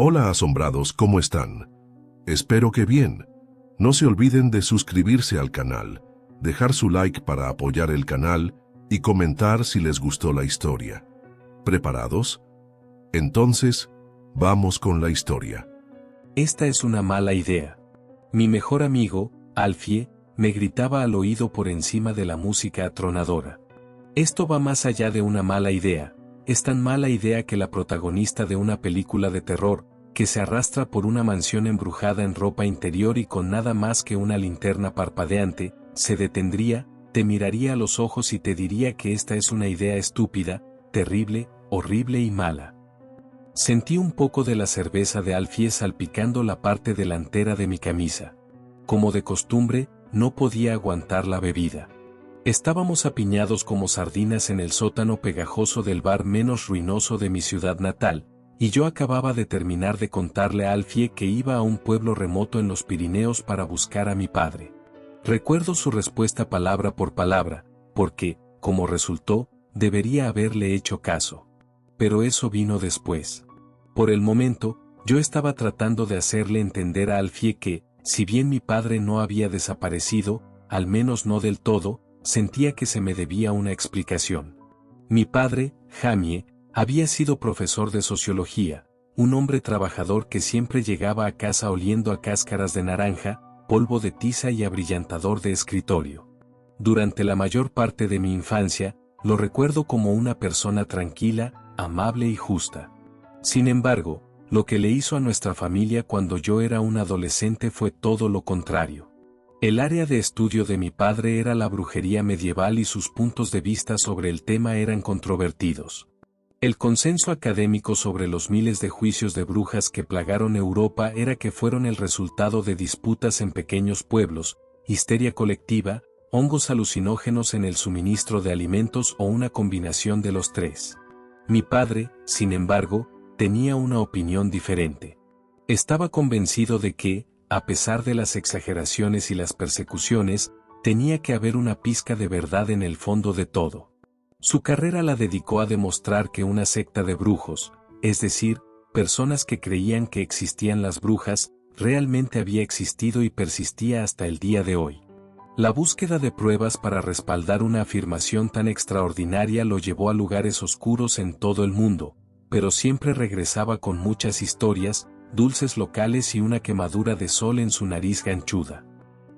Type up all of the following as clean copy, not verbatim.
Hola asombrados, ¿cómo están? Espero que bien. No se olviden de suscribirse al canal, dejar su like para apoyar el canal y comentar si les gustó la historia. ¿Preparados? Entonces, vamos con la historia. Esta es una mala idea. Mi mejor amigo, Alfie, me gritaba al oído por encima de la música atronadora. Esto va más allá de una mala idea. Es tan mala idea que la protagonista de una película de terror, que se arrastra por una mansión embrujada en ropa interior y con nada más que una linterna parpadeante, se detendría, te miraría a los ojos y te diría que esta es una idea estúpida, terrible, horrible y mala. Sentí un poco de la cerveza de Alfie salpicando la parte delantera de mi camisa. Como de costumbre, no podía aguantar la bebida. Estábamos apiñados como sardinas en el sótano pegajoso del bar menos ruinoso de mi ciudad natal, y yo acababa de terminar de contarle a Alfie que iba a un pueblo remoto en los Pirineos para buscar a mi padre. Recuerdo su respuesta palabra por palabra, porque, como resultó, debería haberle hecho caso. Pero eso vino después. Por el momento, yo estaba tratando de hacerle entender a Alfie que, si bien mi padre no había desaparecido, al menos no del todo, sentía que se me debía una explicación. Mi padre, Jamie, había sido profesor de sociología, un hombre trabajador que siempre llegaba a casa oliendo a cáscaras de naranja, polvo de tiza y abrillantador de escritorio. Durante la mayor parte de mi infancia, lo recuerdo como una persona tranquila, amable y justa. Sin embargo, lo que le hizo a nuestra familia cuando yo era un adolescente fue todo lo contrario. El área de estudio de mi padre era la brujería medieval y sus puntos de vista sobre el tema eran controvertidos. El consenso académico sobre los miles de juicios de brujas que plagaron Europa era que fueron el resultado de disputas en pequeños pueblos, histeria colectiva, hongos alucinógenos en el suministro de alimentos o una combinación de los tres. Mi padre, sin embargo, tenía una opinión diferente. Estaba convencido de que, a pesar de las exageraciones y las persecuciones, tenía que haber una pizca de verdad en el fondo de todo. Su carrera la dedicó a demostrar que una secta de brujos, es decir, personas que creían que existían las brujas, realmente había existido y persistía hasta el día de hoy. La búsqueda de pruebas para respaldar una afirmación tan extraordinaria lo llevó a lugares oscuros en todo el mundo, pero siempre regresaba con muchas historias, dulces locales y una quemadura de sol en su nariz ganchuda.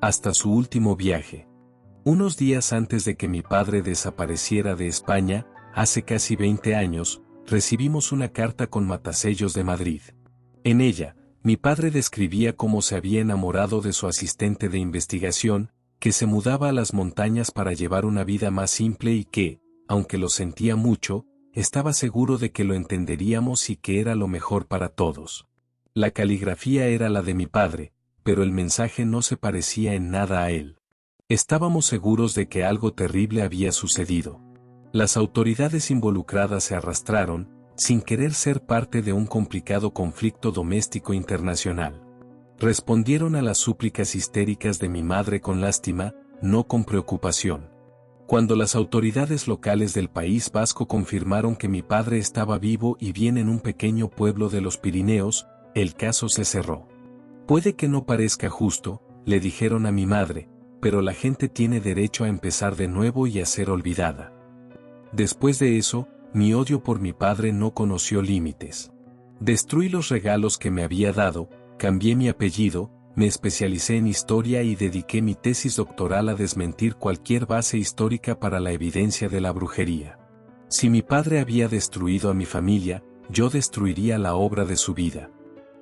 Hasta su último viaje. Unos días antes de que mi padre desapareciera de España, hace casi 20 años, recibimos una carta con matasellos de Madrid. En ella, mi padre describía cómo se había enamorado de su asistente de investigación, que se mudaba a las montañas para llevar una vida más simple y que, aunque lo sentía mucho, estaba seguro de que lo entenderíamos y que era lo mejor para todos. La caligrafía era la de mi padre, pero el mensaje no se parecía en nada a él. Estábamos seguros de que algo terrible había sucedido. Las autoridades involucradas se arrastraron, sin querer ser parte de un complicado conflicto doméstico internacional. Respondieron a las súplicas histéricas de mi madre con lástima, no con preocupación. Cuando las autoridades locales del País Vasco confirmaron que mi padre estaba vivo y bien en un pequeño pueblo de los Pirineos, el caso se cerró. Puede que no parezca justo, le dijeron a mi madre, pero la gente tiene derecho a empezar de nuevo y a ser olvidada. Después de eso, mi odio por mi padre no conoció límites. Destruí los regalos que me había dado, cambié mi apellido, me especialicé en historia y dediqué mi tesis doctoral a desmentir cualquier base histórica para la evidencia de la brujería. Si mi padre había destruido a mi familia, yo destruiría la obra de su vida.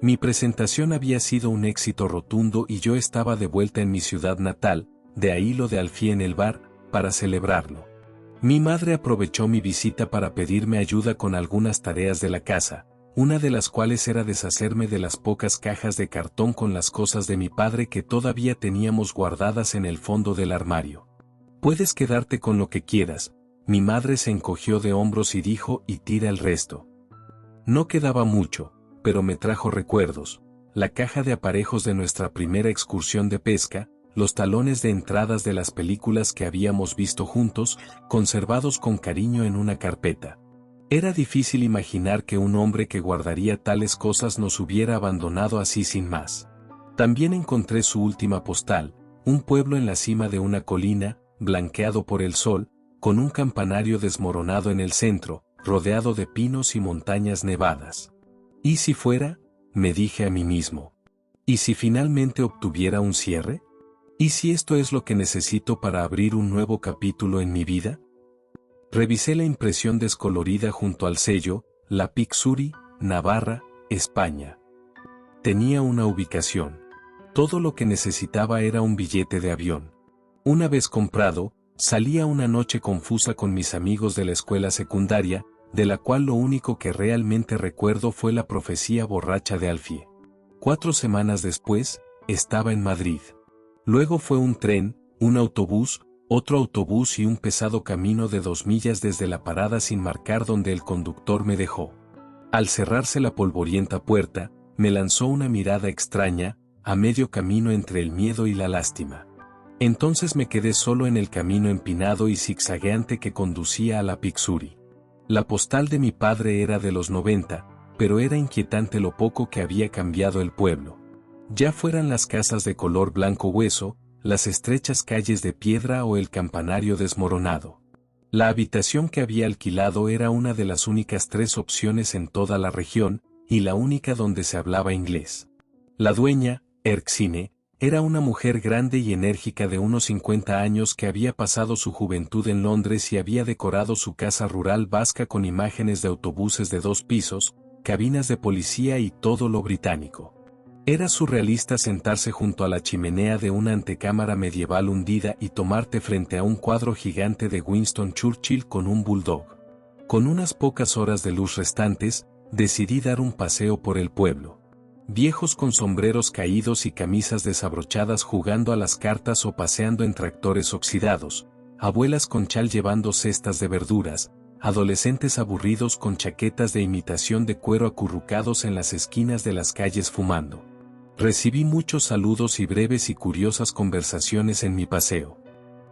Mi presentación había sido un éxito rotundo y yo estaba de vuelta en mi ciudad natal, de ahí lo de Alfie en el bar, para celebrarlo. Mi madre aprovechó mi visita para pedirme ayuda con algunas tareas de la casa, una de las cuales era deshacerme de las pocas cajas de cartón con las cosas de mi padre que todavía teníamos guardadas en el fondo del armario. Puedes quedarte con lo que quieras, mi madre se encogió de hombros y dijo, y tira el resto. No quedaba mucho, pero me trajo recuerdos, la caja de aparejos de nuestra primera excursión de pesca, los talones de entradas de las películas que habíamos visto juntos, conservados con cariño en una carpeta. Era difícil imaginar que un hombre que guardaría tales cosas nos hubiera abandonado así sin más. También encontré su última postal, un pueblo en la cima de una colina, blanqueado por el sol, con un campanario desmoronado en el centro, rodeado de pinos y montañas nevadas. ¿Y si fuera? Me dije a mí mismo. ¿Y si finalmente obtuviera un cierre? ¿Y si esto es lo que necesito para abrir un nuevo capítulo en mi vida? Revisé la impresión descolorida junto al sello, La Pixuri, Navarra, España. Tenía una ubicación. Todo lo que necesitaba era un billete de avión. Una vez comprado, salí a una noche confusa con mis amigos de la escuela secundaria, de la cual lo único que realmente recuerdo fue la profecía borracha de Alfie. 4 semanas después, estaba en Madrid. Luego fue un tren, un autobús, otro autobús y un pesado camino de 2 millas desde la parada sin marcar donde el conductor me dejó. Al cerrarse la polvorienta puerta, me lanzó una mirada extraña, a medio camino entre el miedo y la lástima. Entonces me quedé solo en el camino empinado y zigzagueante que conducía a la Pixuri. La postal de mi padre era de los 90, pero era inquietante lo poco que había cambiado el pueblo. Ya fueran las casas de color blanco hueso, las estrechas calles de piedra o el campanario desmoronado. La habitación que había alquilado era una de las únicas 3 opciones en toda la región, y la única donde se hablaba inglés. La dueña, Erxine, era una mujer grande y enérgica de unos 50 años que había pasado su juventud en Londres y había decorado su casa rural vasca con imágenes de autobuses de 2 pisos, cabinas de policía y todo lo británico. Era surrealista sentarse junto a la chimenea de una antecámara medieval hundida y tomarte frente a un cuadro gigante de Winston Churchill con un bulldog. Con unas pocas horas de luz restantes, decidí dar un paseo por el pueblo. Viejos con sombreros caídos y camisas desabrochadas jugando a las cartas o paseando en tractores oxidados, abuelas con chal llevando cestas de verduras, adolescentes aburridos con chaquetas de imitación de cuero acurrucados en las esquinas de las calles fumando. Recibí muchos saludos y breves y curiosas conversaciones en mi paseo.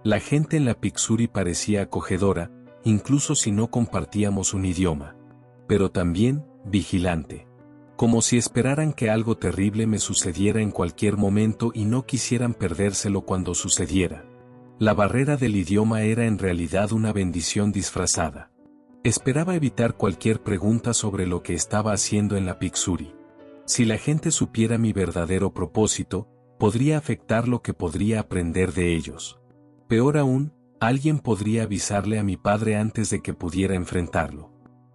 La gente en la Pixuri parecía acogedora, incluso si no compartíamos un idioma. Pero también, vigilante. Como si esperaran que algo terrible me sucediera en cualquier momento y no quisieran perdérselo cuando sucediera. La barrera del idioma era en realidad una bendición disfrazada. Esperaba evitar cualquier pregunta sobre lo que estaba haciendo en la Pixuri. Si la gente supiera mi verdadero propósito, podría afectar lo que podría aprender de ellos. Peor aún, alguien podría avisarle a mi padre antes de que pudiera enfrentarlo.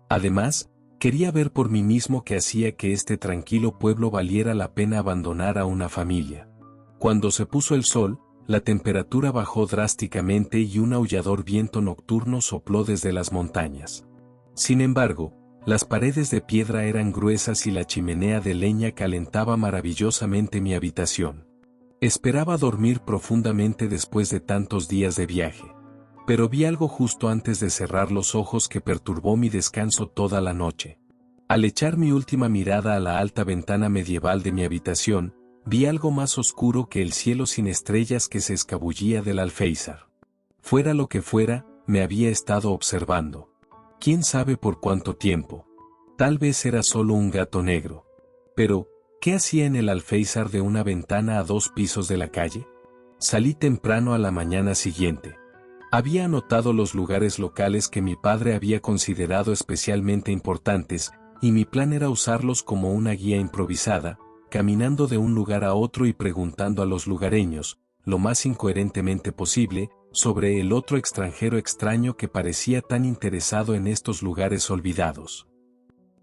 Además, quería ver por mí mismo qué hacía que este tranquilo pueblo valiera la pena abandonar a una familia. Cuando se puso el sol, la temperatura bajó drásticamente y un aullador viento nocturno sopló desde las montañas. Sin embargo, las paredes de piedra eran gruesas y la chimenea de leña calentaba maravillosamente mi habitación. Esperaba dormir profundamente después de tantos días de viaje. Pero vi algo justo antes de cerrar los ojos que perturbó mi descanso toda la noche. Al echar mi última mirada a la alta ventana medieval de mi habitación, vi algo más oscuro que el cielo sin estrellas que se escabullía del alféizar. Fuera lo que fuera, me había estado observando. ¿Quién sabe por cuánto tiempo? Tal vez era solo un gato negro. Pero, ¿qué hacía en el alféizar de una ventana a 2 pisos de la calle? Salí temprano a la mañana siguiente. Había anotado los lugares locales que mi padre había considerado especialmente importantes, y mi plan era usarlos como una guía improvisada, caminando de un lugar a otro y preguntando a los lugareños, lo más incoherentemente posible, sobre el otro extranjero extraño que parecía tan interesado en estos lugares olvidados.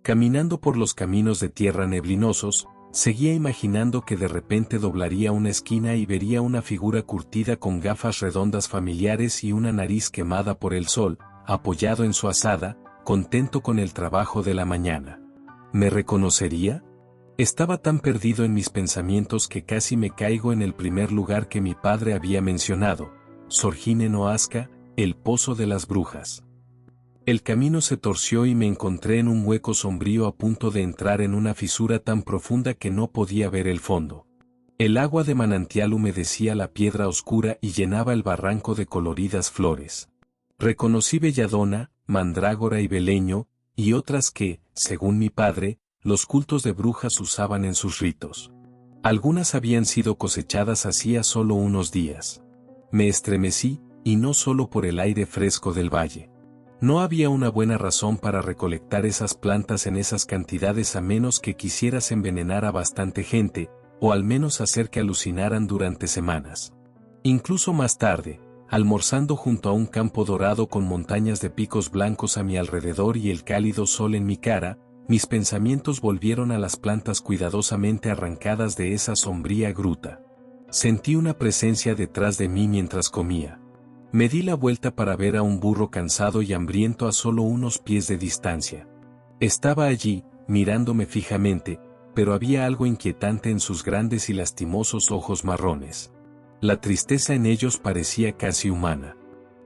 Caminando por los caminos de tierra neblinosos, seguía imaginando que de repente doblaría una esquina y vería una figura curtida con gafas redondas familiares y una nariz quemada por el sol, apoyado en su azada, contento con el trabajo de la mañana. ¿Me reconocería? Estaba tan perdido en mis pensamientos que casi me caigo en el primer lugar que mi padre había mencionado, Sorgine Noasca, el Pozo de las Brujas. El camino se torció y me encontré en un hueco sombrío a punto de entrar en una fisura tan profunda que no podía ver el fondo. El agua de manantial humedecía la piedra oscura y llenaba el barranco de coloridas flores. Reconocí belladona, mandrágora y beleño, y otras que, según mi padre, los cultos de brujas usaban en sus ritos. Algunas habían sido cosechadas hacía solo unos días. Me estremecí, y no solo por el aire fresco del valle. No había una buena razón para recolectar esas plantas en esas cantidades a menos que quisieras envenenar a bastante gente, o al menos hacer que alucinaran durante semanas. Incluso más tarde, almorzando junto a un campo dorado con montañas de picos blancos a mi alrededor y el cálido sol en mi cara, mis pensamientos volvieron a las plantas cuidadosamente arrancadas de esa sombría gruta. Sentí una presencia detrás de mí mientras comía. Me di la vuelta para ver a un burro cansado y hambriento a solo unos pies de distancia. Estaba allí, mirándome fijamente, pero había algo inquietante en sus grandes y lastimosos ojos marrones. La tristeza en ellos parecía casi humana.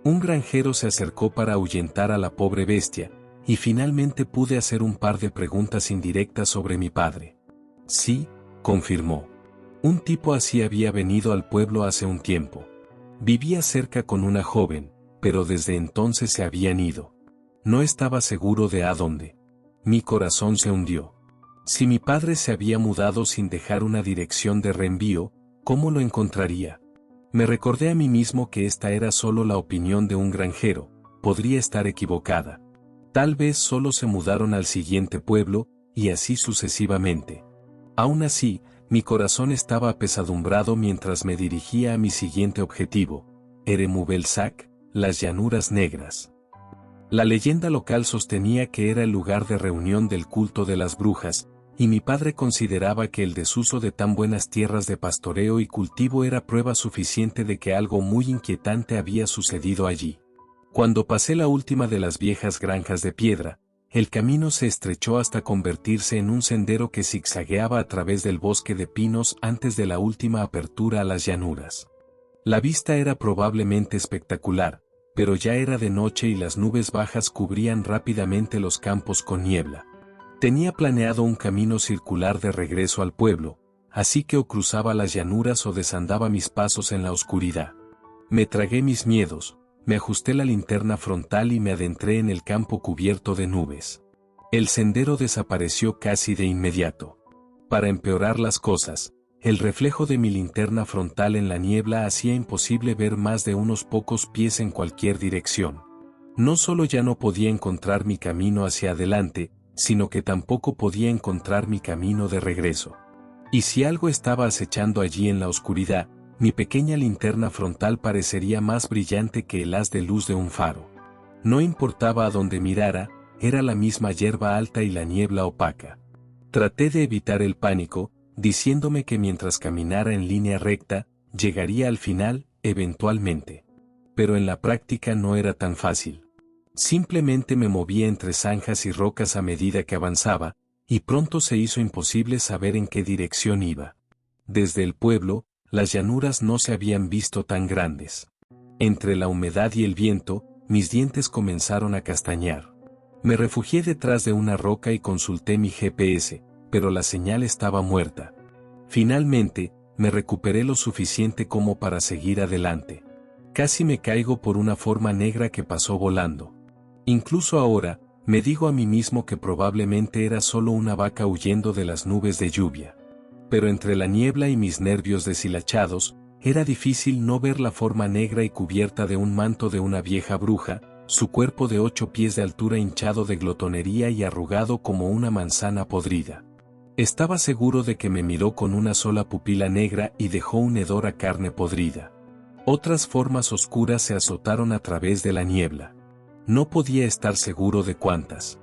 Un granjero se acercó para ahuyentar a la pobre bestia, y finalmente pude hacer un par de preguntas indirectas sobre mi padre. Sí, confirmó. Un tipo así había venido al pueblo hace un tiempo. Vivía cerca con una joven, pero desde entonces se habían ido. No estaba seguro de a dónde. Mi corazón se hundió. Si mi padre se había mudado sin dejar una dirección de reenvío, ¿cómo lo encontraría? Me recordé a mí mismo que esta era solo la opinión de un granjero, podría estar equivocada. Tal vez solo se mudaron al siguiente pueblo, y así sucesivamente. Aún así, mi corazón estaba apesadumbrado mientras me dirigía a mi siguiente objetivo, Eremubelsac, las llanuras negras. La leyenda local sostenía que era el lugar de reunión del culto de las brujas, y mi padre consideraba que el desuso de tan buenas tierras de pastoreo y cultivo era prueba suficiente de que algo muy inquietante había sucedido allí. Cuando pasé la última de las viejas granjas de piedra, el camino se estrechó hasta convertirse en un sendero que zigzagueaba a través del bosque de pinos antes de la última apertura a las llanuras. La vista era probablemente espectacular, pero ya era de noche y las nubes bajas cubrían rápidamente los campos con niebla. Tenía planeado un camino circular de regreso al pueblo, así que o cruzaba las llanuras o desandaba mis pasos en la oscuridad. Me tragué mis miedos. Me ajusté la linterna frontal y me adentré en el campo cubierto de nubes. El sendero desapareció casi de inmediato. Para empeorar las cosas, el reflejo de mi linterna frontal en la niebla hacía imposible ver más de unos pocos pies en cualquier dirección. No solo ya no podía encontrar mi camino hacia adelante, sino que tampoco podía encontrar mi camino de regreso. Y si algo estaba acechando allí en la oscuridad, mi pequeña linterna frontal parecería más brillante que el haz de luz de un faro. No importaba a dónde mirara, era la misma hierba alta y la niebla opaca. Traté de evitar el pánico, diciéndome que mientras caminara en línea recta, llegaría al final, eventualmente. Pero en la práctica no era tan fácil. Simplemente me movía entre zanjas y rocas a medida que avanzaba, y pronto se hizo imposible saber en qué dirección iba. Desde el pueblo, las llanuras no se habían visto tan grandes. Entre la humedad y el viento, mis dientes comenzaron a castañear. Me refugié detrás de una roca y consulté mi GPS, pero la señal estaba muerta. Finalmente, me recuperé lo suficiente como para seguir adelante. Casi me caigo por una forma negra que pasó volando. Incluso ahora, me digo a mí mismo que probablemente era solo una vaca huyendo de las nubes de lluvia. Pero entre la niebla y mis nervios deshilachados, era difícil no ver la forma negra y cubierta de un manto de una vieja bruja, su cuerpo de 8 pies de altura hinchado de glotonería y arrugado como una manzana podrida. Estaba seguro de que me miró con una sola pupila negra y dejó un hedor a carne podrida. Otras formas oscuras se azotaron a través de la niebla. No podía estar seguro de cuántas.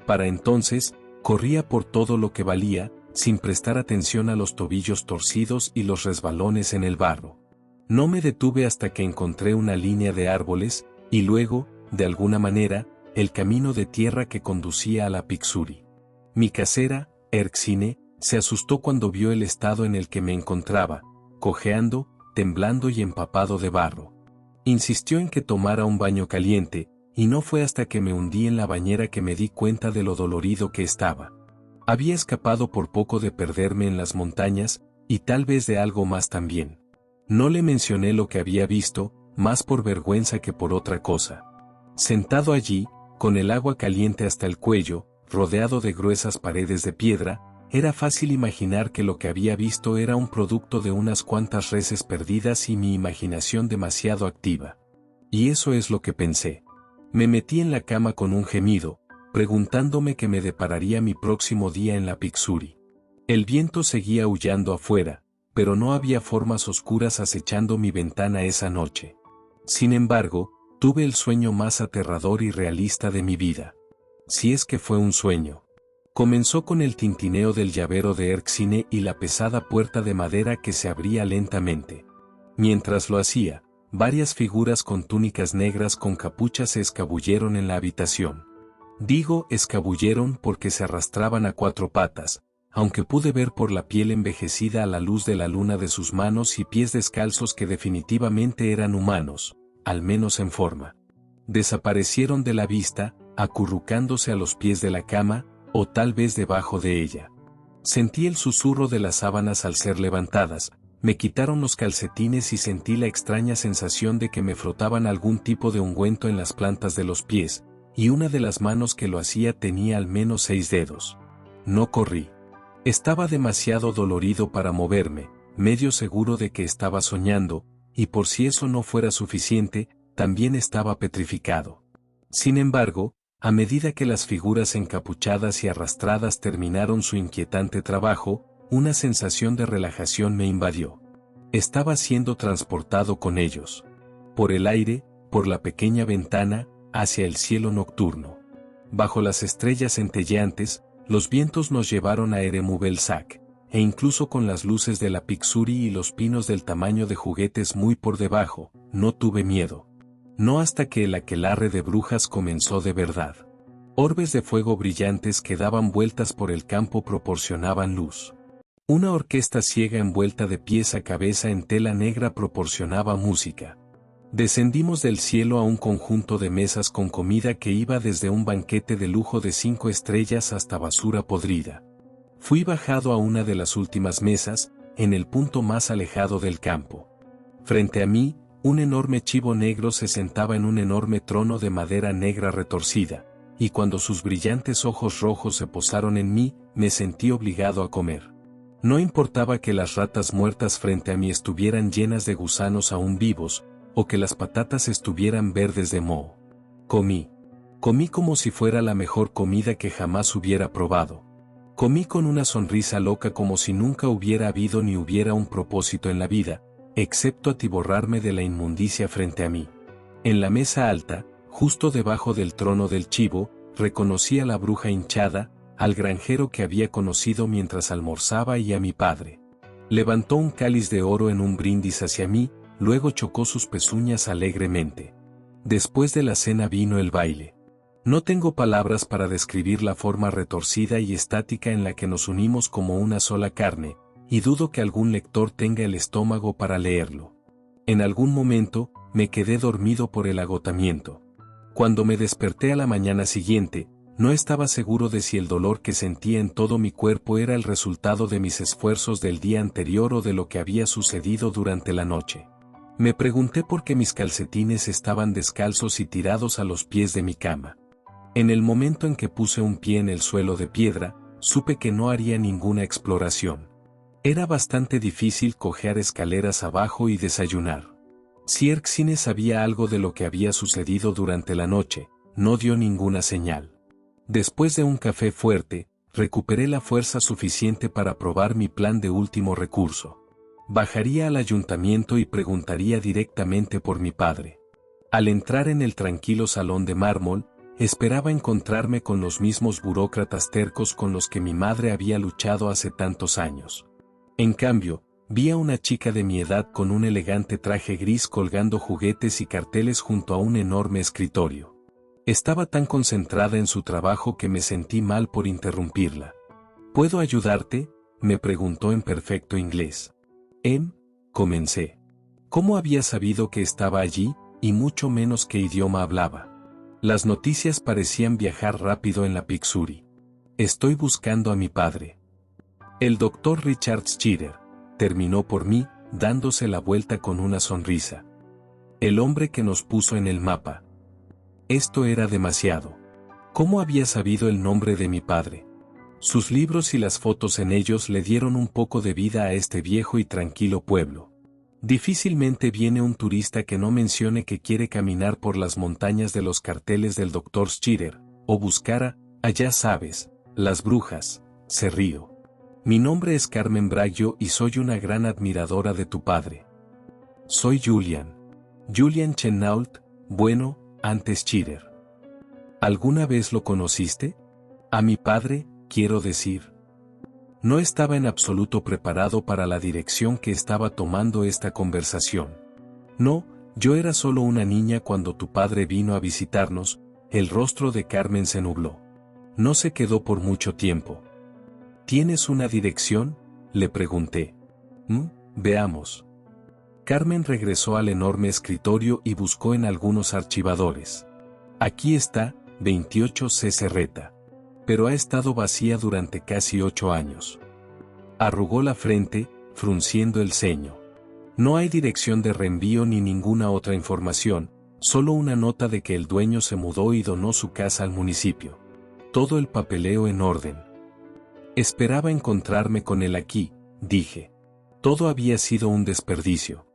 Para entonces, corría por todo lo que valía, sin prestar atención a los tobillos torcidos y los resbalones en el barro. No me detuve hasta que encontré una línea de árboles, y luego, de alguna manera, el camino de tierra que conducía a la Pixuri. Mi casera, Erxine, se asustó cuando vio el estado en el que me encontraba, cojeando, temblando y empapado de barro. Insistió en que tomara un baño caliente, y no fue hasta que me hundí en la bañera que me di cuenta de lo dolorido que estaba. Había escapado por poco de perderme en las montañas, y tal vez de algo más también. No le mencioné lo que había visto, más por vergüenza que por otra cosa. Sentado allí, Con el agua caliente hasta el cuello, rodeado de gruesas paredes de piedra, era fácil imaginar que lo que había visto era un producto de unas cuantas reses perdidas y mi imaginación demasiado activa. Y eso es lo que pensé. Me metí en la cama con un gemido, preguntándome qué me depararía mi próximo día en la Pixuri. El viento seguía aullando afuera, pero no había formas oscuras acechando mi ventana esa noche. Sin embargo, tuve el sueño más aterrador y realista de mi vida. Si es que fue un sueño. Comenzó con el tintineo del llavero de Erskine y la pesada puerta de madera que se abría lentamente. Mientras lo hacía, varias figuras con túnicas negras con capuchas se escabulleron en la habitación. Digo escabulleron porque se arrastraban a cuatro patas, aunque pude ver por la piel envejecida a la luz de la luna de sus manos y pies descalzos que definitivamente eran humanos, al menos en forma. Desaparecieron de la vista, acurrucándose a los pies de la cama, o tal vez debajo de ella. Sentí el susurro de las sábanas al ser levantadas, me quitaron los calcetines y sentí la extraña sensación de que me frotaban algún tipo de ungüento en las plantas de los pies, y una de las manos que lo hacía tenía al menos 6 dedos. No corrí. Estaba demasiado dolorido para moverme, medio seguro de que estaba soñando, y por si eso no fuera suficiente, también estaba petrificado. Sin embargo, a medida que las figuras encapuchadas y arrastradas terminaron su inquietante trabajo, una sensación de relajación me invadió. Estaba siendo transportado con ellos. Por el aire, por la pequeña ventana, hacia el cielo nocturno. Bajo las estrellas centelleantes, los vientos nos llevaron a Eremubelsac, e incluso con las luces de la Pixuri y los pinos del tamaño de juguetes muy por debajo, no tuve miedo. No hasta que el aquelarre de brujas comenzó de verdad. Orbes de fuego brillantes que daban vueltas por el campo proporcionaban luz. Una orquesta ciega envuelta de pies a cabeza en tela negra proporcionaba música. Descendimos del cielo a un conjunto de mesas con comida que iba desde un banquete de lujo de 5 estrellas hasta basura podrida. Fui bajado a una de las últimas mesas, en el punto más alejado del campo. Frente a mí, un enorme chivo negro se sentaba en un enorme trono de madera negra retorcida, y cuando sus brillantes ojos rojos se posaron en mí, me sentí obligado a comer. No importaba que las ratas muertas frente a mí estuvieran llenas de gusanos aún vivos, o que las patatas estuvieran verdes de moho. Comí. Comí como si fuera la mejor comida que jamás hubiera probado. Comí con una sonrisa loca como si nunca hubiera habido ni hubiera un propósito en la vida, excepto atiborrarme de la inmundicia frente a mí. En la mesa alta, justo debajo del trono del chivo, reconocí a la bruja hinchada, al granjero que había conocido mientras almorzaba y a mi padre. Levantó un cáliz de oro en un brindis hacia mí, luego chocó sus pezuñas alegremente. Después de la cena vino el baile. No tengo palabras para describir la forma retorcida y estática en la que nos unimos como una sola carne, y dudo que algún lector tenga el estómago para leerlo. En algún momento, me quedé dormido por el agotamiento. Cuando me desperté a la mañana siguiente, no estaba seguro de si el dolor que sentía en todo mi cuerpo era el resultado de mis esfuerzos del día anterior o de lo que había sucedido durante la noche. Me pregunté por qué mis calcetines estaban descalzos y tirados a los pies de mi cama. En el momento en que puse un pie en el suelo de piedra, supe que no haría ninguna exploración. Era bastante difícil cojear escaleras abajo y desayunar. Si Erskine sabía algo de lo que había sucedido durante la noche, no dio ninguna señal. Después de un café fuerte, recuperé la fuerza suficiente para probar mi plan de último recurso. Bajaría al ayuntamiento y preguntaría directamente por mi padre. Al entrar en el tranquilo salón de mármol, esperaba encontrarme con los mismos burócratas tercos con los que mi madre había luchado hace tantos años. En cambio, vi a una chica de mi edad con un elegante traje gris colgando juguetes y carteles junto a un enorme escritorio. Estaba tan concentrada en su trabajo que me sentí mal por interrumpirla. ¿Puedo ayudarte?, me preguntó en perfecto inglés. Comencé. ¿Cómo había sabido que estaba allí, y mucho menos qué idioma hablaba? Las noticias parecían viajar rápido en la Pixuri. Estoy buscando a mi padre. El doctor Richard Schirer, terminó por mí, dándose la vuelta con una sonrisa. El hombre que nos puso en el mapa. Esto era demasiado. ¿Cómo había sabido el nombre de mi padre? Sus libros y las fotos en ellos le dieron un poco de vida a este viejo y tranquilo pueblo. Difícilmente viene un turista que no mencione que quiere caminar por las montañas de los carteles del Dr. Schirer, o buscar allá sabes, las brujas, se rió. Mi nombre es Carmen Braggio y soy una gran admiradora de tu padre. Soy Julian Chenault, bueno, antes Schirer. ¿Alguna vez lo conociste? A mi padre, quiero decir. No estaba en absoluto preparado para la dirección que estaba tomando esta conversación. No, yo era solo una niña cuando tu padre vino a visitarnos. El rostro de Carmen se nubló. No se quedó por mucho tiempo. ¿Tienes una dirección?, le pregunté. Veamos. Carmen regresó al enorme escritorio y buscó en algunos archivadores. Aquí está, 28 C. Serreta. Pero ha estado vacía durante casi 8 años. Arrugó la frente, frunciendo el ceño. No hay dirección de reenvío ni ninguna otra información, solo una nota de que el dueño se mudó y donó su casa al municipio. Todo el papeleo en orden. Esperaba encontrarme con él aquí, dije. Todo había sido un desperdicio.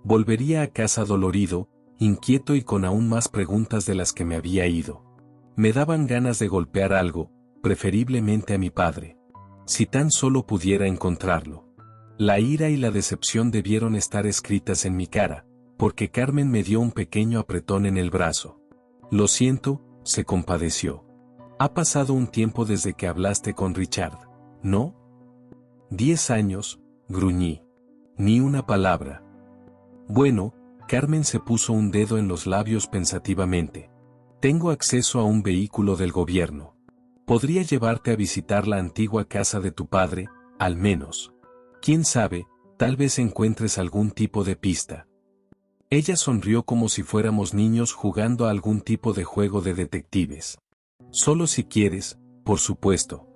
Volvería a casa dolorido, inquieto y con aún más preguntas de las que me había ido. Me daban ganas de golpear algo, preferiblemente a mi padre. Si tan solo pudiera encontrarlo. La ira y la decepción debieron estar escritas en mi cara, porque Carmen me dio un pequeño apretón en el brazo. Lo siento, se compadeció. Ha pasado un tiempo desde que hablaste con Richard, ¿no? 10 años, gruñí. Ni una palabra. Bueno, Carmen se puso un dedo en los labios pensativamente. Tengo acceso a un vehículo del gobierno. Podría llevarte a visitar la antigua casa de tu padre, al menos. Quién sabe, tal vez encuentres algún tipo de pista. Ella sonrió como si fuéramos niños jugando a algún tipo de juego de detectives. Solo si quieres, por supuesto.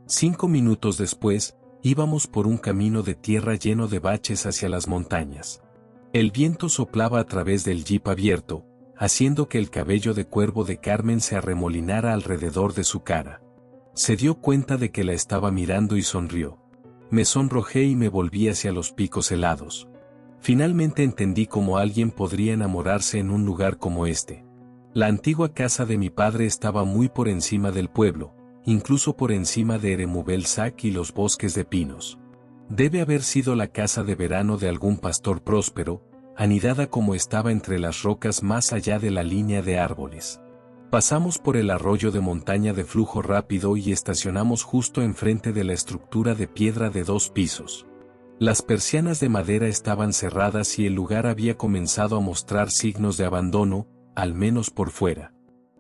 5 minutos después, íbamos por un camino de tierra lleno de baches hacia las montañas. El viento soplaba a través del jeep abierto, haciendo que el cabello de cuervo de Carmen se arremolinara alrededor de su cara. Se dio cuenta de que la estaba mirando y sonrió. Me sonrojé y me volví hacia los picos helados. Finalmente entendí cómo alguien podría enamorarse en un lugar como este. La antigua casa de mi padre estaba muy por encima del pueblo, incluso por encima de Eremubel-Sac y los bosques de pinos. Debe haber sido la casa de verano de algún pastor próspero, anidada como estaba entre las rocas más allá de la línea de árboles. Pasamos por el arroyo de montaña de flujo rápido y estacionamos justo enfrente de la estructura de piedra de 2 pisos. Las persianas de madera estaban cerradas y el lugar había comenzado a mostrar signos de abandono, al menos por fuera.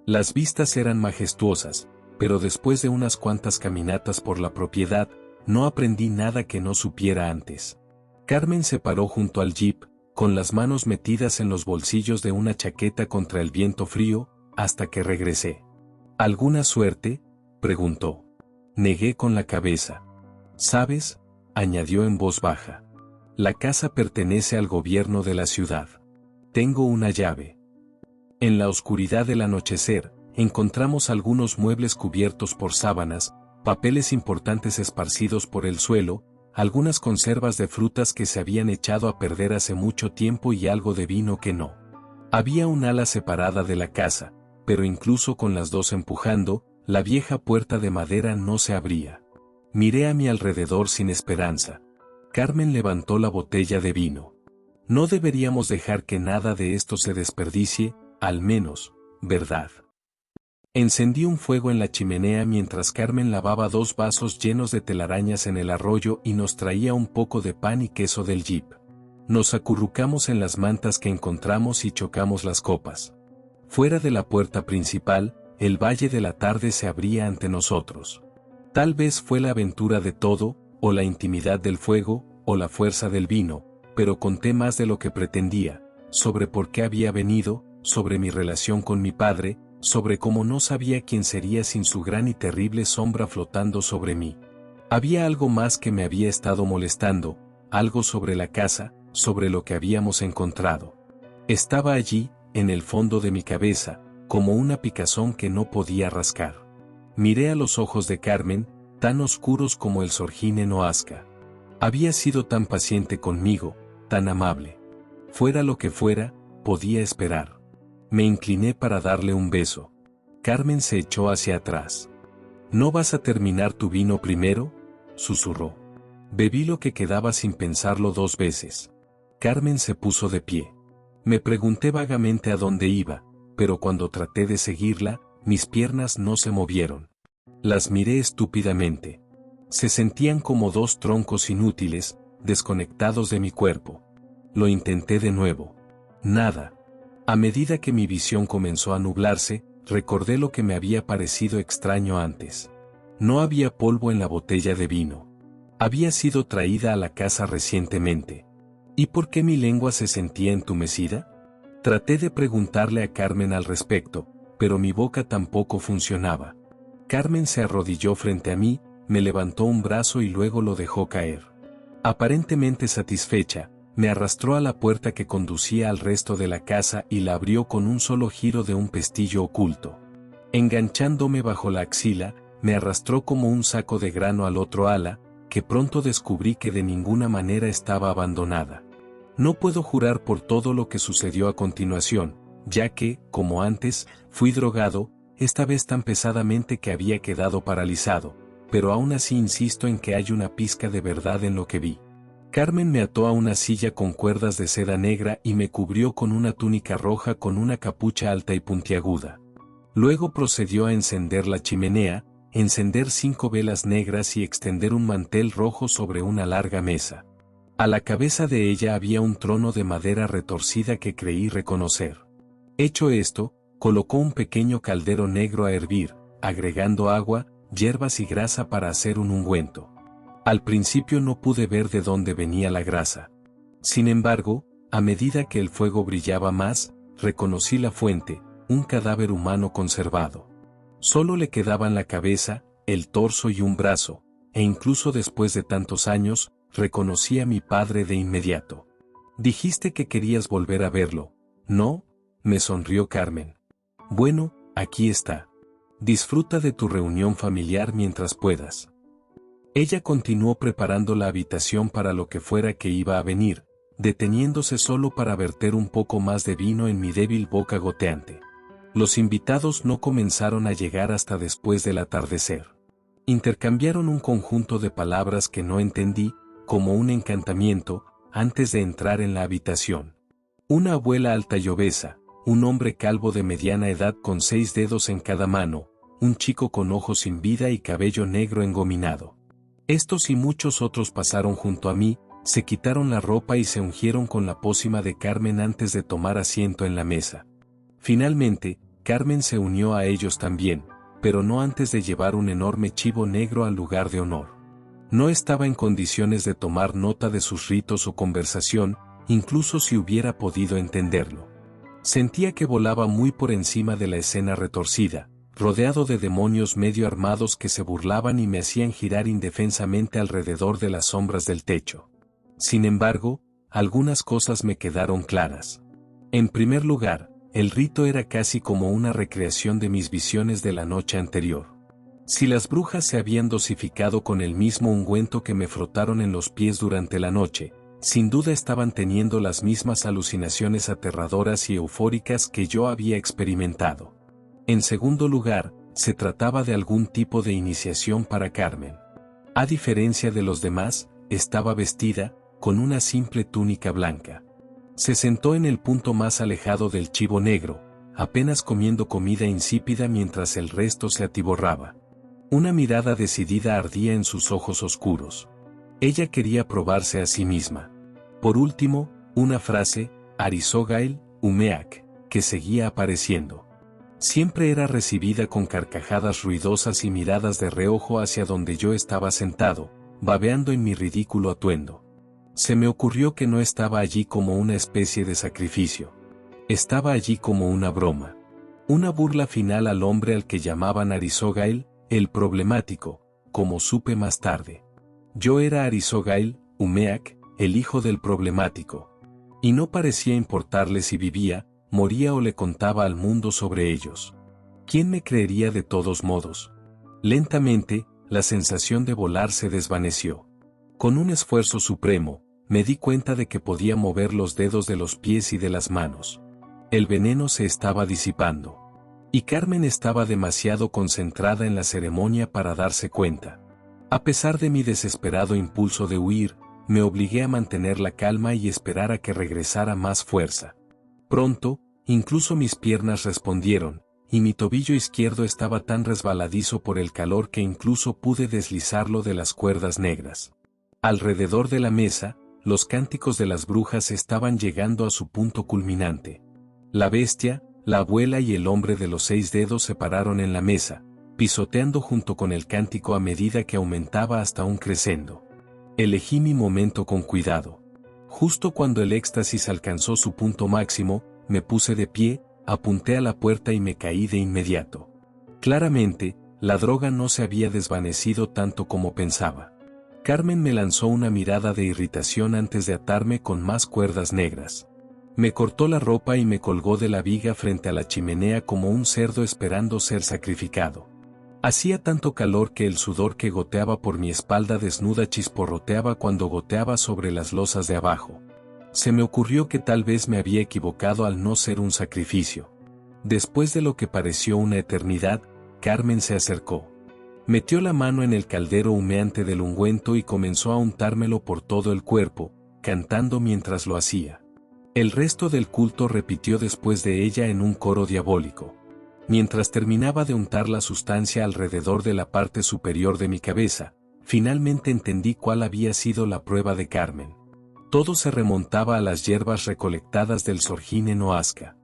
Las vistas eran majestuosas, pero después de unas cuantas caminatas por la propiedad, no aprendí nada que no supiera antes. Carmen se paró junto al jeep, con las manos metidas en los bolsillos de una chaqueta contra el viento frío, hasta que regresé. ¿Alguna suerte?, preguntó. Negué con la cabeza. ¿Sabes?, añadió en voz baja. La casa pertenece al gobierno de la ciudad. Tengo una llave. En la oscuridad del anochecer, encontramos algunos muebles cubiertos por sábanas, papeles importantes esparcidos por el suelo, algunas conservas de frutas que se habían echado a perder hace mucho tiempo y algo de vino que no. Había un ala separada de la casa, pero incluso con las dos empujando, la vieja puerta de madera no se abría. Miré a mi alrededor sin esperanza. Carmen levantó la botella de vino. No deberíamos dejar que nada de esto se desperdicie, al menos, ¿verdad? Encendí un fuego en la chimenea mientras Carmen lavaba 2 vasos llenos de telarañas en el arroyo y nos traía un poco de pan y queso del jeep. Nos acurrucamos en las mantas que encontramos y chocamos las copas. Fuera de la puerta principal, el valle de la tarde se abría ante nosotros. Tal vez fue la aventura de todo, o la intimidad del fuego, o la fuerza del vino, pero conté más de lo que pretendía, sobre por qué había venido, sobre mi relación con mi padre, sobre cómo no sabía quién sería sin su gran y terrible sombra flotando sobre mí. Había algo más que me había estado molestando, algo sobre la casa, sobre lo que habíamos encontrado. Estaba allí, en el fondo de mi cabeza, como una picazón que no podía rascar. Miré a los ojos de Carmen, tan oscuros como el Sorgín en Oaxaca. Había sido tan paciente conmigo, tan amable. Fuera lo que fuera, podía esperar. Me incliné para darle un beso. Carmen se echó hacia atrás. ¿No vas a terminar tu vino primero?, susurró. Bebí lo que quedaba sin pensarlo 2 veces. Carmen se puso de pie. Me pregunté vagamente a dónde iba, pero cuando traté de seguirla, mis piernas no se movieron. Las miré estúpidamente. Se sentían como 2 troncos inútiles, desconectados de mi cuerpo. Lo intenté de nuevo. Nada. A medida que mi visión comenzó a nublarse, recordé lo que me había parecido extraño antes. No había polvo en la botella de vino. Había sido traída a la casa recientemente. ¿Y por qué mi lengua se sentía entumecida? Traté de preguntarle a Carmen al respecto, pero mi boca tampoco funcionaba. Carmen se arrodilló frente a mí, me levantó un brazo y luego lo dejó caer. Aparentemente satisfecha, me arrastró a la puerta que conducía al resto de la casa y la abrió con un solo giro de un pestillo oculto. Enganchándome bajo la axila, me arrastró como un saco de grano al otro ala, que pronto descubrí que de ninguna manera estaba abandonada. No puedo jurar por todo lo que sucedió a continuación, ya que, como antes, fui drogado, esta vez tan pesadamente que había quedado paralizado, pero aún así insisto en que hay una pizca de verdad en lo que vi. Carmen me ató a una silla con cuerdas de seda negra y me cubrió con una túnica roja con una capucha alta y puntiaguda. Luego procedió a encender la chimenea, encender 5 velas negras y extender un mantel rojo sobre una larga mesa. A la cabeza de ella había un trono de madera retorcida que creí reconocer. Hecho esto, colocó un pequeño caldero negro a hervir, agregando agua, hierbas y grasa para hacer un ungüento. Al principio no pude ver de dónde venía la grasa. Sin embargo, a medida que el fuego brillaba más, reconocí la fuente, un cadáver humano conservado. Solo le quedaban la cabeza, el torso y un brazo, e incluso después de tantos años, reconocí a mi padre de inmediato. Dijiste que querías volver a verlo, ¿no?, me sonrió Carmen. Bueno, aquí está. Disfruta de tu reunión familiar mientras puedas. Ella continuó preparando la habitación para lo que fuera que iba a venir, deteniéndose solo para verter un poco más de vino en mi débil boca goteante. Los invitados no comenzaron a llegar hasta después del atardecer. Intercambiaron un conjunto de palabras que no entendí, como un encantamiento, antes de entrar en la habitación. Una abuela alta y obesa, un hombre calvo de mediana edad con 6 dedos en cada mano, un chico con ojos sin vida y cabello negro engominado. Estos y muchos otros pasaron junto a mí, se quitaron la ropa y se ungieron con la pócima de Carmen antes de tomar asiento en la mesa. Finalmente, Carmen se unió a ellos también, pero no antes de llevar un enorme chivo negro al lugar de honor. No estaba en condiciones de tomar nota de sus ritos o conversación, incluso si hubiera podido entenderlo. Sentía que volaba muy por encima de la escena retorcida, rodeado de demonios medio armados que se burlaban y me hacían girar indefensamente alrededor de las sombras del techo. Sin embargo, algunas cosas me quedaron claras. En primer lugar, el rito era casi como una recreación de mis visiones de la noche anterior. Si las brujas se habían dosificado con el mismo ungüento que me frotaron en los pies durante la noche, sin duda estaban teniendo las mismas alucinaciones aterradoras y eufóricas que yo había experimentado. En segundo lugar, se trataba de algún tipo de iniciación para Carmen. A diferencia de los demás, estaba vestida, con una simple túnica blanca. Se sentó en el punto más alejado del chivo negro, apenas comiendo comida insípida mientras el resto se atiborraba. Una mirada decidida ardía en sus ojos oscuros. Ella quería probarse a sí misma. Por último, una frase, Arizogail, Umeak, que seguía apareciendo. Siempre era recibida con carcajadas ruidosas y miradas de reojo hacia donde yo estaba sentado, babeando en mi ridículo atuendo. Se me ocurrió que no estaba allí como una especie de sacrificio. Estaba allí como una broma. Una burla final al hombre al que llamaban Arizogail, el problemático, como supe más tarde. Yo era Arizogail, Umeak, el hijo del problemático. Y no parecía importarle si vivía, moría o le contaba al mundo sobre ellos. ¿Quién me creería de todos modos? Lentamente, la sensación de volar se desvaneció. Con un esfuerzo supremo, me di cuenta de que podía mover los dedos de los pies y de las manos. El veneno se estaba disipando. Y Carmen estaba demasiado concentrada en la ceremonia para darse cuenta. A pesar de mi desesperado impulso de huir, me obligué a mantener la calma y esperar a que regresara más fuerza. Pronto, incluso mis piernas respondieron, y mi tobillo izquierdo estaba tan resbaladizo por el calor que incluso pude deslizarlo de las cuerdas negras. Alrededor de la mesa, los cánticos de las brujas estaban llegando a su punto culminante. La bestia, la abuela y el hombre de los 6 dedos se pararon en la mesa, pisoteando junto con el cántico a medida que aumentaba hasta un crescendo. Elegí mi momento con cuidado. Justo cuando el éxtasis alcanzó su punto máximo, me puse de pie, apunté a la puerta y me caí de inmediato. Claramente, la droga no se había desvanecido tanto como pensaba. Carmen me lanzó una mirada de irritación antes de atarme con más cuerdas negras. Me cortó la ropa y me colgó de la viga frente a la chimenea como un cerdo esperando ser sacrificado. Hacía tanto calor que el sudor que goteaba por mi espalda desnuda chisporroteaba cuando goteaba sobre las losas de abajo. Se me ocurrió que tal vez me había equivocado al no ser un sacrificio. Después de lo que pareció una eternidad, Carmen se acercó. Metió la mano en el caldero humeante del ungüento y comenzó a untármelo por todo el cuerpo, cantando mientras lo hacía. El resto del culto repitió después de ella en un coro diabólico. Mientras terminaba de untar la sustancia alrededor de la parte superior de mi cabeza, finalmente entendí cuál había sido la prueba de Carmen. Todo se remontaba a las hierbas recolectadas del Sorgin en Oaxaca.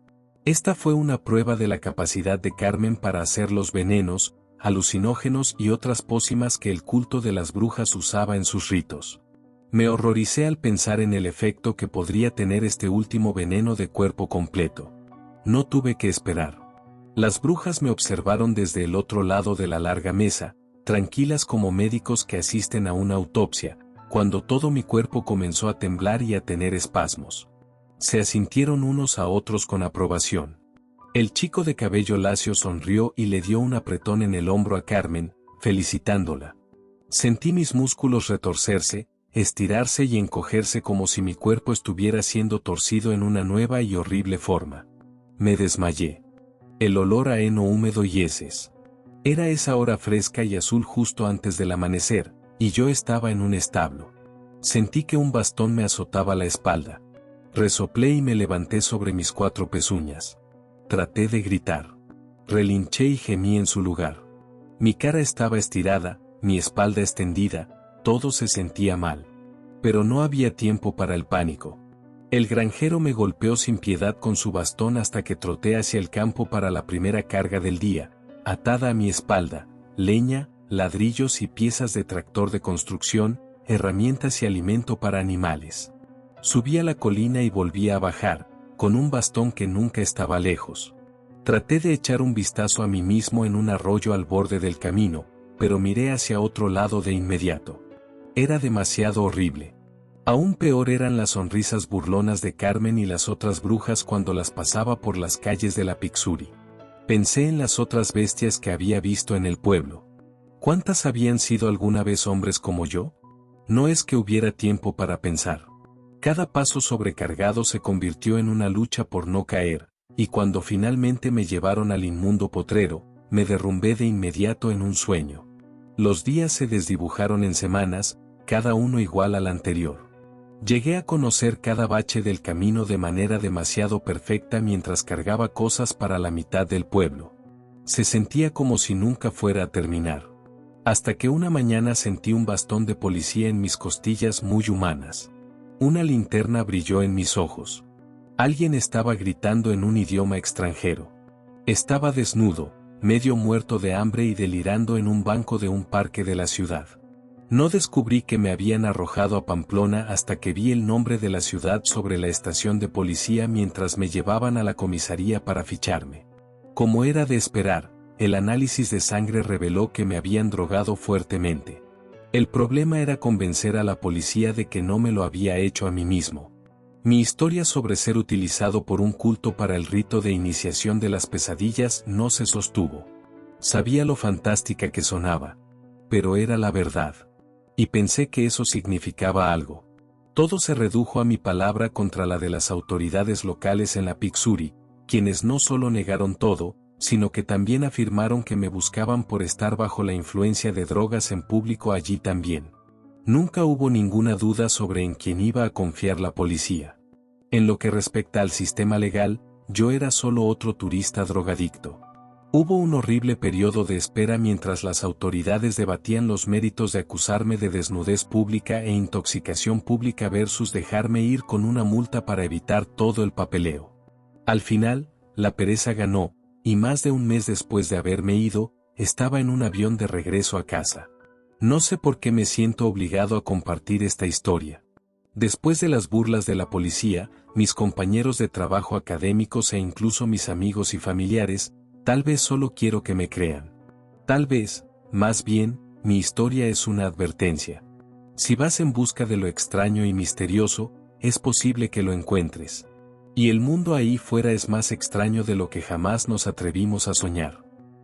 Esta fue una prueba de la capacidad de Carmen para hacer los venenos, alucinógenos y otras pócimas que el culto de las brujas usaba en sus ritos. Me horroricé al pensar en el efecto que podría tener este último veneno de cuerpo completo. No tuve que esperar. Las brujas me observaron desde el otro lado de la larga mesa, tranquilas como médicos que asisten a una autopsia, cuando todo mi cuerpo comenzó a temblar y a tener espasmos. Se asintieron unos a otros con aprobación. El chico de cabello lacio sonrió y le dio un apretón en el hombro a Carmen, felicitándola. Sentí mis músculos retorcerse, estirarse y encogerse como si mi cuerpo estuviera siendo torcido en una nueva y horrible forma. Me desmayé. El olor a heno húmedo y heces. Era esa hora fresca y azul justo antes del amanecer, y yo estaba en un establo. Sentí que un bastón me azotaba la espalda. Resoplé y me levanté sobre mis 4 pezuñas. Traté de gritar. Relinché y gemí en su lugar. Mi cara estaba estirada, mi espalda extendida, todo se sentía mal. Pero no había tiempo para el pánico. El granjero me golpeó sin piedad con su bastón hasta que troté hacia el campo para la primera carga del día, atada a mi espalda, leña, ladrillos y piezas de tractor de construcción, herramientas y alimento para animales. Subí a la colina y volví a bajar, con un bastón que nunca estaba lejos. Traté de echar un vistazo a mí mismo en un arroyo al borde del camino, pero miré hacia otro lado de inmediato. Era demasiado horrible. Aún peor eran las sonrisas burlonas de Carmen y las otras brujas cuando las pasaba por las calles de la Pixuri. Pensé en las otras bestias que había visto en el pueblo. ¿Cuántas habían sido alguna vez hombres como yo? No es que hubiera tiempo para pensar. Cada paso sobrecargado se convirtió en una lucha por no caer, y cuando finalmente me llevaron al inmundo potrero, me derrumbé de inmediato en un sueño. Los días se desdibujaron en semanas, cada uno igual al anterior. Llegué a conocer cada bache del camino de manera demasiado perfecta mientras cargaba cosas para la mitad del pueblo. Se sentía como si nunca fuera a terminar. Hasta que una mañana sentí un bastón de policía en mis costillas muy humanas. Una linterna brilló en mis ojos. Alguien estaba gritando en un idioma extranjero. Estaba desnudo, medio muerto de hambre y delirando en un banco de un parque de la ciudad. No descubrí que me habían arrojado a Pamplona hasta que vi el nombre de la ciudad sobre la estación de policía mientras me llevaban a la comisaría para ficharme. Como era de esperar, el análisis de sangre reveló que me habían drogado fuertemente. El problema era convencer a la policía de que no me lo había hecho a mí mismo. Mi historia sobre ser utilizado por un culto para el rito de iniciación de las pesadillas no se sostuvo. Sabía lo fantástica que sonaba, pero era la verdad. Y pensé que eso significaba algo. Todo se redujo a mi palabra contra la de las autoridades locales en la Pixuri, quienes no solo negaron todo, sino que también afirmaron que me buscaban por estar bajo la influencia de drogas en público allí también. Nunca hubo ninguna duda sobre en quién iba a confiar la policía. En lo que respecta al sistema legal, yo era solo otro turista drogadicto. Hubo un horrible periodo de espera mientras las autoridades debatían los méritos de acusarme de desnudez pública e intoxicación pública versus dejarme ir con una multa para evitar todo el papeleo. Al final, la pereza ganó, y más de un mes después de haberme ido, estaba en un avión de regreso a casa. No sé por qué me siento obligado a compartir esta historia. Después de las burlas de la policía, mis compañeros de trabajo académicos e incluso mis amigos y familiares, tal vez solo quiero que me crean. Tal vez, más bien, mi historia es una advertencia. Si vas en busca de lo extraño y misterioso, es posible que lo encuentres. Y el mundo ahí fuera es más extraño de lo que jamás nos atrevimos a soñar.